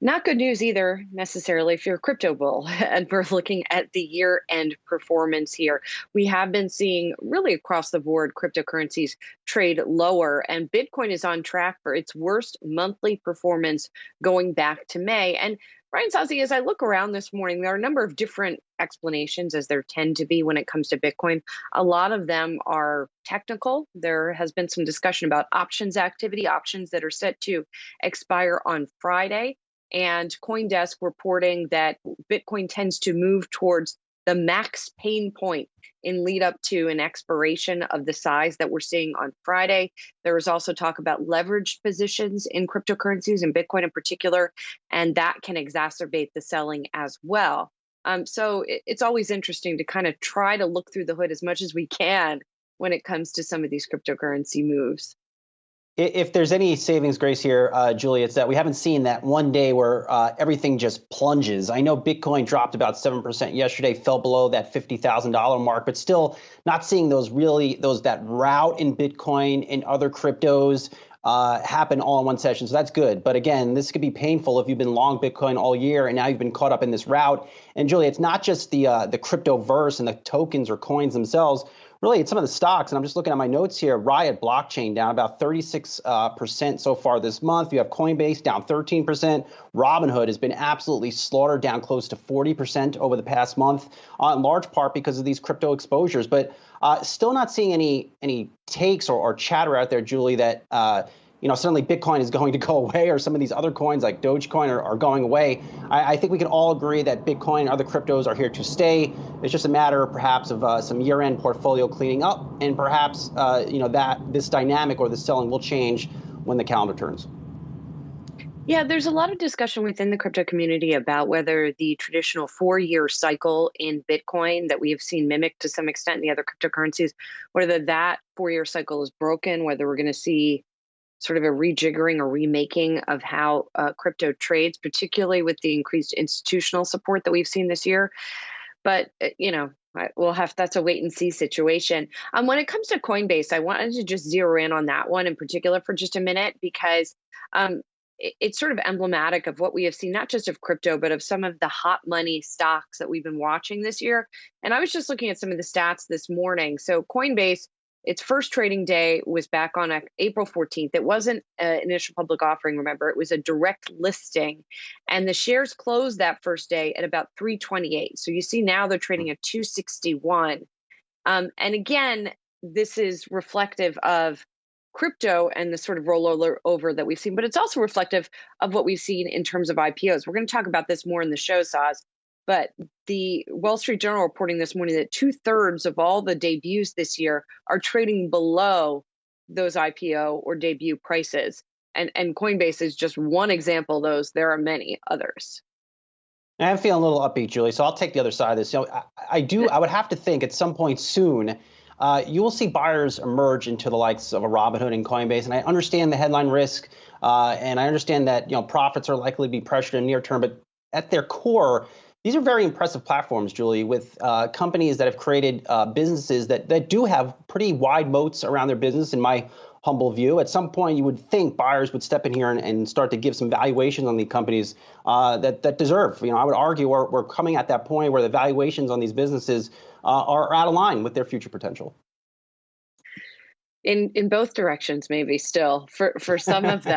Not good news either, necessarily, if you're a crypto bull. And we're looking at the year-end performance here. We have been seeing really across the board cryptocurrencies trade lower, and Bitcoin is on track for its worst monthly performance going back to May. And Brian Sozzi, as I look around this morning, there are a number of different explanations, as there tend to be when it comes to Bitcoin. A lot of them are technical. There has been some discussion about options activity, options that are set to expire on Friday. And CoinDesk reporting that Bitcoin tends to move towards the max pain point in lead up to an expiration of the size that we're seeing on Friday. There was also talk about leveraged positions in cryptocurrencies and Bitcoin in particular, and that can exacerbate the selling as well. So it's always interesting to kind of try to look through the hood as much as we can when it comes to some of these cryptocurrency moves. If there's any savings grace here, Julie, it's that we haven't seen that one day where everything just plunges. I know Bitcoin dropped about 7% yesterday, fell below that $50,000 mark, but still not seeing that rout in Bitcoin and other cryptos happen all in one session. So that's good. But again, this could be painful if you've been long Bitcoin all year and now you've been caught up in this rout. And Julie, it's not just the crypto verse and the tokens or coins themselves. Really, it's some of the stocks, and I'm just looking at my notes here. Riot blockchain down about 36% so far this month. You have Coinbase down 13%. Robinhood has been absolutely slaughtered, down close to 40% over the past month, in large part because of these crypto exposures. But still not seeing any takes or chatter out there, Julie, that suddenly Bitcoin is going to go away, or some of these other coins like Dogecoin are going away. I think we can all agree that Bitcoin and other cryptos are here to stay. It's just a matter, perhaps, of some year-end portfolio cleaning up, and perhaps that this dynamic or the selling will change when the calendar turns. Yeah, there's a lot of discussion within the crypto community about whether the traditional 4-year cycle in Bitcoin that we have seen mimicked to some extent in the other cryptocurrencies, whether that 4-year cycle is broken, whether we're going to see sort of a rejiggering or remaking of how crypto trades, particularly with the increased institutional support that we've seen this year. But, that's a wait and see situation. When it comes to Coinbase, I wanted to just zero in on that one in particular for just a minute, because it's sort of emblematic of what we have seen, not just of crypto, but of some of the hot money stocks that we've been watching this year. And I was just looking at some of the stats this morning. So Coinbase, its first trading day was back on April 14th. It wasn't an initial public offering, remember. It was a direct listing. And the shares closed that first day at about 328. So you see now they're trading at 261. And again, this is reflective of crypto and the sort of rollover over that we've seen, but it's also reflective of what we've seen in terms of IPOs. We're going to talk about this more in the show, Saz. But the Wall Street Journal reporting this morning that 2/3 of all the debuts this year are trading below those IPO or debut prices. And Coinbase is just one example of those. There are many others. I'm feeling a little upbeat, Julie, so I'll take the other side of this. I would have to think at some point soon, you will see buyers emerge into the likes of a Robinhood and Coinbase. And I understand the headline risk, and I understand that profits are likely to be pressured in the near term. But at their core, these are very impressive platforms, Julie, with companies that have created businesses that do have pretty wide moats around their business, in my humble view. At some point, you would think buyers would step in here and start to give some valuations on the companies that deserve. I would argue we're coming at that point where the valuations on these businesses are out of line with their future potential. In both directions, maybe still for some of them.